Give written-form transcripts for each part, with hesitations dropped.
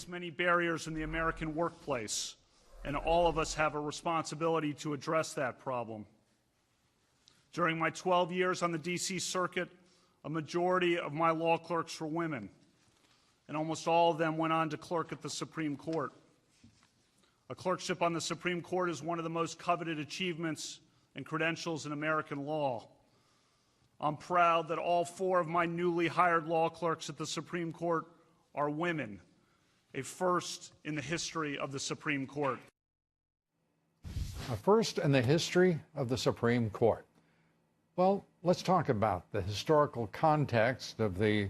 face many barriers in the American workplace, and all of us have a responsibility to address that problem. During my 12 years on the D.C. Circuit, a majority of my law clerks were women, and almost all of them went on to clerk at the Supreme Court. A clerkship on the Supreme Court is one of the most coveted achievements and credentials in American law. I'm proud that all 4 of my newly hired law clerks at the Supreme Court are women, a first in the history of the Supreme Court. A first in the history of the Supreme Court. Well, let's talk about the historical context of the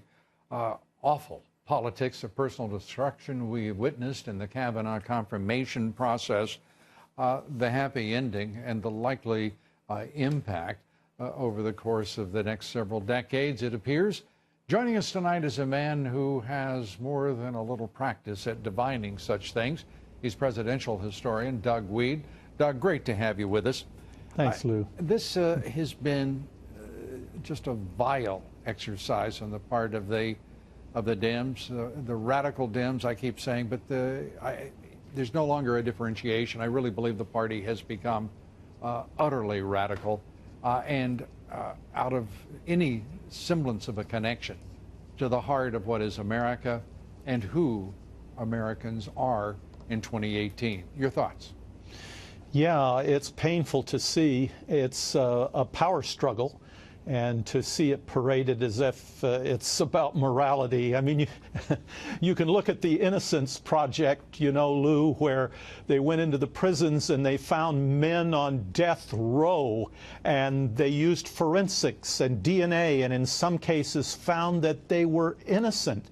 awful politics of personal destruction we witnessed in the Kavanaugh confirmation process, the happy ending, and the likely impact over the course of the next several decades, it appears. Joining us tonight is a man who has more than a little practice at divining such things. He's presidential historian Doug Wead. Doug, great to have you with us. Thanks, Lou. This has been just a vile exercise on the part of the Dems, the radical Dems, I keep saying, but there's no longer a differentiation. I really believe the party has become utterly radical and out of any semblance of a connection to the heart of what is America and who Americans are in 2018. Your thoughts? Yeah, it's painful to see. It's a power struggle, and to see it paraded as if it's about morality. I mean, you can look at the Innocence Project, you know, Lou, where they went into the prisons and they found men on death row, and they used forensics and DNA, and in some cases found that they were innocent.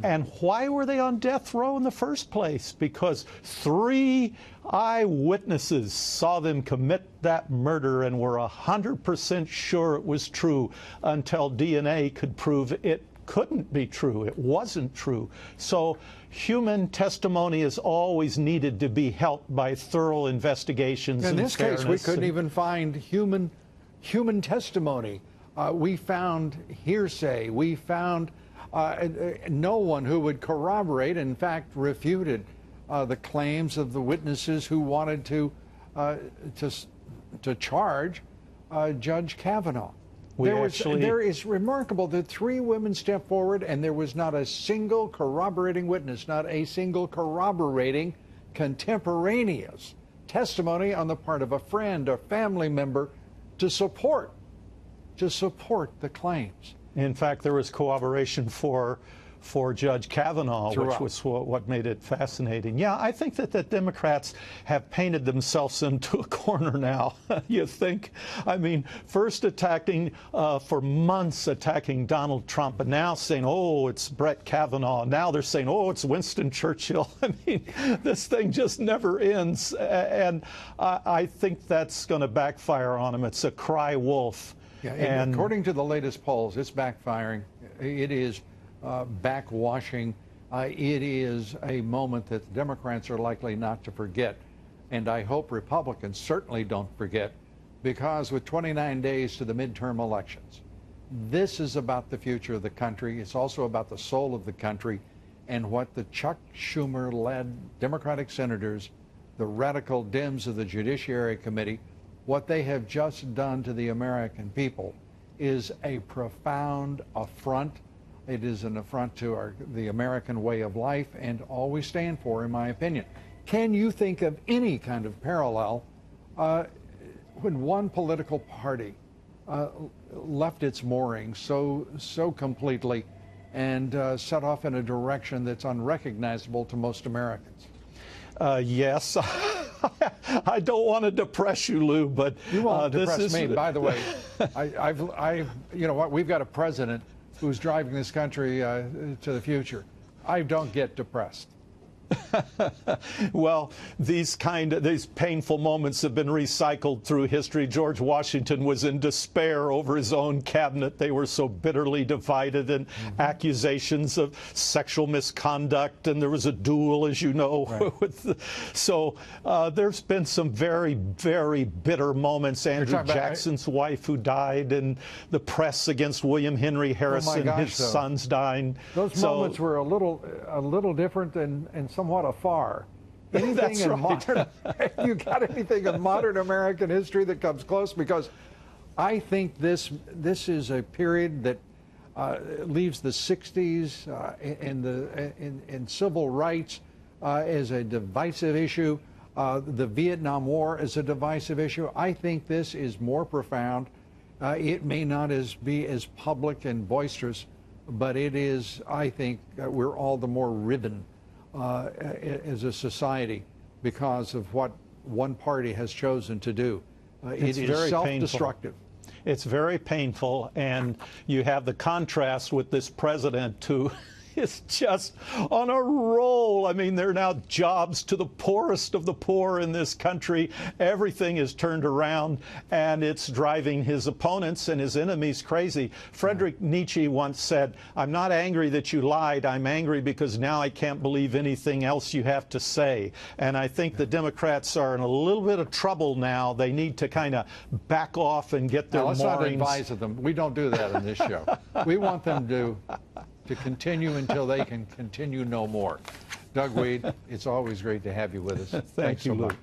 And why were they on death row in the first place? Because 3 eyewitnesses saw them commit that murder and were 100% sure it was true until DNA could prove it couldn't be true. It wasn't true. So human testimony is always needed to be helped by thorough investigations. In this case, we couldn't even find human testimony. We found hearsay. We found no one who would corroborate, in fact, refuted the claims of the witnesses who wanted to charge Judge Kavanaugh. There is remarkable that 3 women stepped forward, and there was not a single corroborating witness, not a single corroborating contemporaneous testimony on the part of a friend or family member to support the claims. In fact, there was corroboration for Judge Kavanaugh, which was what made it fascinating. Yeah, I think that the Democrats have painted themselves into a corner now. You think? I mean, first attacking, for months attacking Donald Trump, and now saying, oh, it's Brett Kavanaugh. Now they're saying, oh, it's Winston Churchill. I mean, this thing just never ends. And I think that's going to backfire on them. It's a cry wolf. Yeah, and according to the latest polls, it's backfiring. It is backwashing. It is a moment that the Democrats are likely not to forget. And I hope Republicans certainly don't forget, because with 29 days to the midterm elections, this is about the future of the country. It's also about the soul of the country, and what the Chuck Schumer-led Democratic senators, the radical Dems of the Judiciary Committee, what they have just done to the American people is a profound affront. It is an affront to the American way of life and all we stand for, in my opinion. Can you think of any kind of parallel when one political party left its moorings so completely and set off in a direction that's unrecognizable to most Americans? Yes. I don't want to depress you, Lou, but you won't depress me. By the way, you know what? We've got a president who's driving this country to the future. I don't get depressed. Well, these painful moments have been recycled through history. George Washington was in despair over his own cabinet. They were so bitterly divided, and accusations of sexual misconduct, and there was a duel, as you know. Right. So there's been some very, very bitter moments. Andrew Jackson's wife who died, and the press against William Henry Harrison, his sons dying. Those moments were a little different and somewhat afar. Anything That's in right. modern, you got anything in modern American history that comes close? Because I think this is a period that leaves the 60s in civil rights as a divisive issue, the Vietnam War as a divisive issue. I think this is more profound. It may not be as public and boisterous, but it is, I think, we're all the more riven as a society because of what one party has chosen to do. It is self-destructive. It's very painful, and you have the contrast with this president who is just on a roll. I mean, there are now jobs to the poorest of the poor in this country. Everything is turned around, and it's driving his opponents and his enemies crazy. Friedrich Nietzsche once said, "I'm not angry that you lied. I'm angry because now I can't believe anything else you have to say." And I think the Democrats are in a little bit of trouble now. They need to kind of back off and get their let's moorings. not advise them. We don't do that on this show. We want them to continue until they can continue no more. Doug Wead, it's always great to have you with us. Thank you, so Luke. much.